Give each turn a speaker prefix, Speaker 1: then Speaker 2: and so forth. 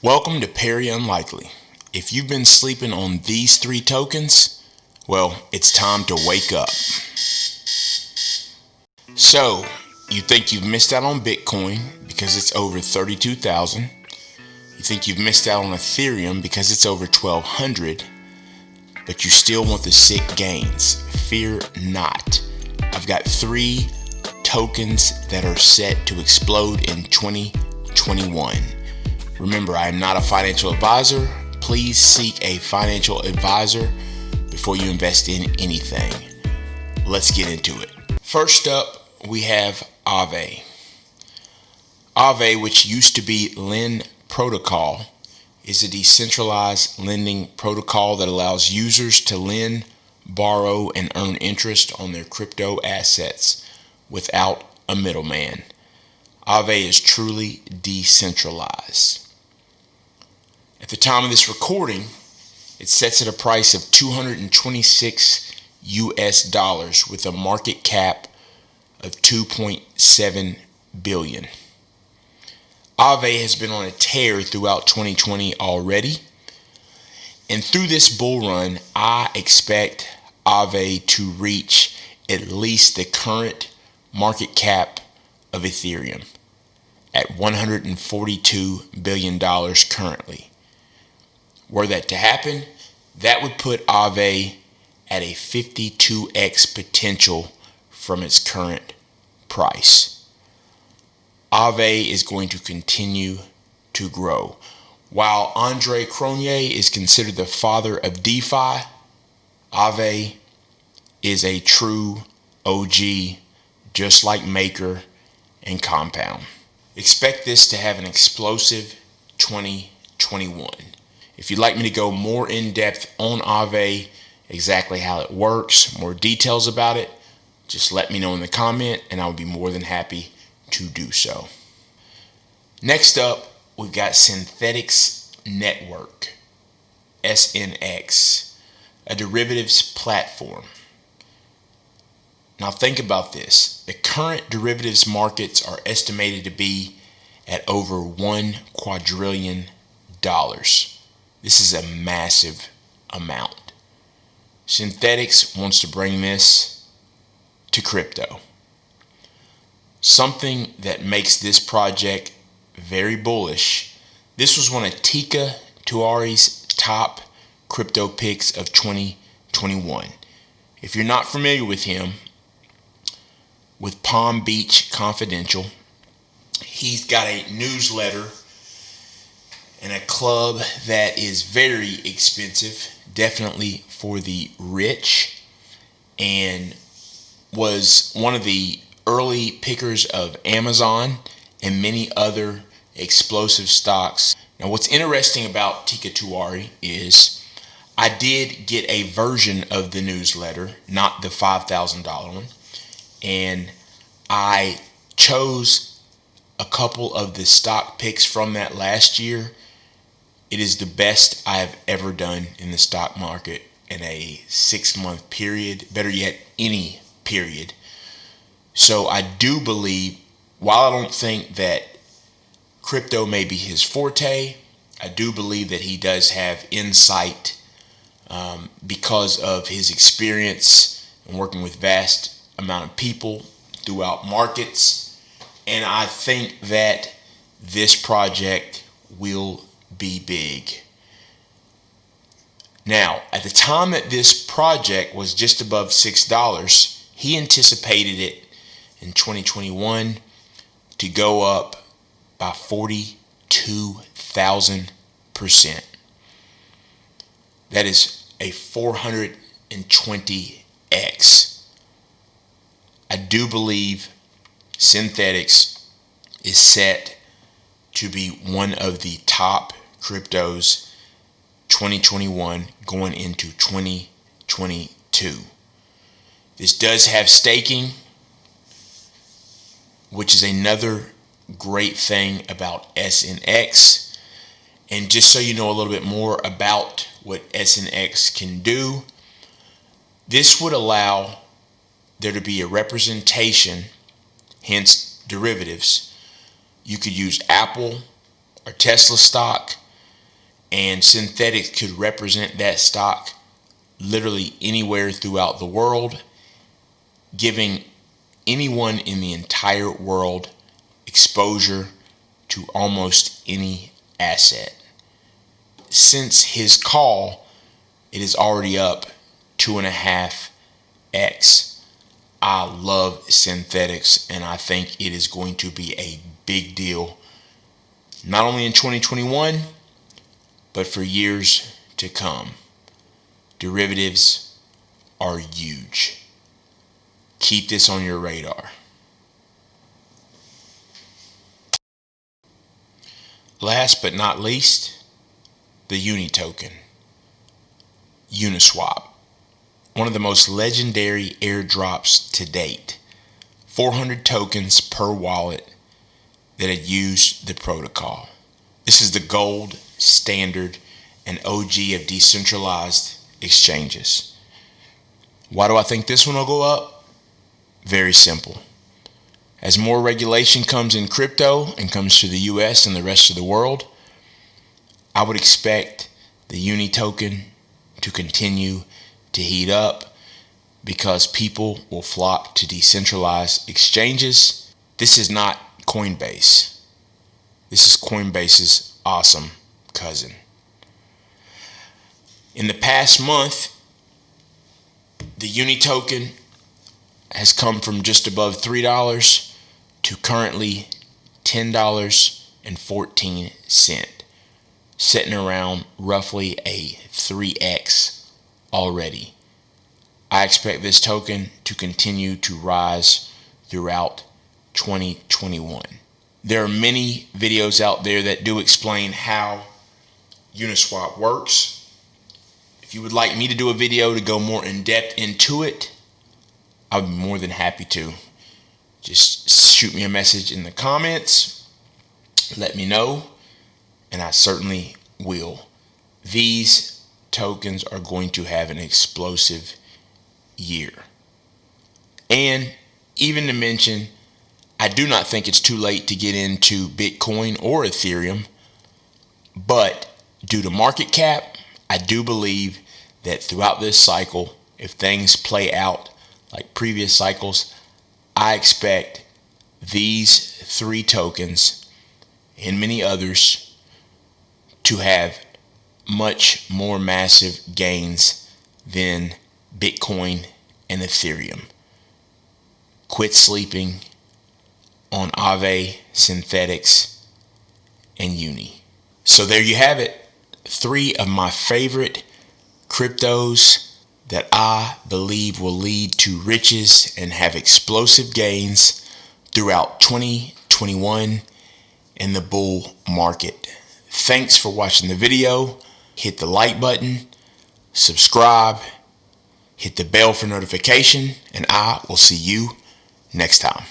Speaker 1: Welcome to Very Unlikely. If you've been sleeping on these three tokens, well, it's time to wake up. So, you think you've missed out on Bitcoin because it's over 32,000. You think you've missed out on Ethereum because it's over 1,200. But you still want the sick gains. Fear not. I've got three tokens that are set to explode in 2021. Remember, I am not a financial advisor. Please seek a financial advisor before you invest in anything. Let's get into it. First up, we have Aave. Aave, which used to be Lend Protocol, is a decentralized lending protocol that allows users to lend, borrow, and earn interest on their crypto assets without a middleman. Aave is truly decentralized. At the time of this recording, it sets at a price of $226 US with a market cap of 2.7 billion. Aave has been on a tear throughout 2020 already, and through this bull run, I expect Aave to reach at least the current market cap of Ethereum at $142 billion currently. Were that to happen, that would put Aave at a 52x potential from its current price. Aave is going to continue to grow. While Andre Cronje is considered the father of DeFi, Aave is a true OG, just like Maker and Compound. Expect this to have an explosive 2021. If you'd like me to go more in depth on Aave, exactly how it works, more details about it, just let me know in the comment and I would be more than happy to do so. Next up, we've got Synthetix Network SNX, a derivatives platform. Now think about this. The current derivatives markets are estimated to be at over $1 quadrillion. This is a massive amount. Synthetix wants to bring this to crypto. Something that makes this project very bullish. This was one of Teeka Tiwari's top crypto picks of 2021. If you're not familiar with him, with Palm Beach Confidential, he's got a newsletter and a club that is very expensive, definitely for the rich, and was one of the early pickers of Amazon and many other explosive stocks. Now, what's interesting about Teeka Tiwari is I did get a version of the newsletter, not the $5,000 one, and I chose a couple of the stock picks from that last year. It is the best I have ever done in the stock market in a 6-month period, better yet, any period. So I do believe, while I don't think that crypto may be his forte, I do believe that he does have insight because of his experience in working with vast amount of people throughout markets. And I think that this project will be big. Now, at the time that this project was just above $6, he anticipated it in 2021 to go up by 42,000%. That is a 420x. I do believe Synthetix is set to be one of the top cryptos 2021 going into 2022. This does have staking, which is another great thing about SNX. And just so you know a little bit more about what SNX can do, this would allow there to be a representation, hence derivatives. You could use Apple or Tesla stock and Synthetix could represent that stock literally anywhere throughout the world, giving anyone in the entire world exposure to almost any asset. Since his call, it is already up 2.5x. I love Synthetix, and I think it is going to be a big deal, not only in 2021, but for years to come. Derivatives are huge. Keep this on your radar. Last but not least, the Uni token, Uniswap. One of the most legendary airdrops to date. 400 tokens per wallet that had used the protocol. This is the gold standard and OG of decentralized exchanges. Why do I think this one will go up? Very simple. As more regulation comes in crypto and comes to the US and the rest of the world, I would expect the Uni token to continue to heat up because people will flock to decentralized exchanges. This is not Coinbase. This is Coinbase's awesome cousin. In the past month, the Uni token has come from just above $3 to currently $10.14, sitting around roughly a 3x already. I expect this token to continue to rise throughout 2021. There are many videos out there that do explain how Uniswap works. If you would like me to do a video to go more in depth into it, I would be more than happy to. Just shoot me a message in the comments, let me know, and I certainly will. These tokens are going to have an explosive year. And even to mention, I do not think it's too late to get into Bitcoin or Ethereum, but due to market cap, I do believe that throughout this cycle, if things play out like previous cycles, I expect these three tokens and many others to have much more massive gains than Bitcoin and Ethereum. Quit sleeping on Aave, Synthetix, and Uni. So there you have it. 3 of my favorite cryptos that I believe will lead to riches and have explosive gains throughout 2021 in the bull market. Thanks for watching the video. Hit the like button, subscribe, hit the bell for notification, and I will see you next time.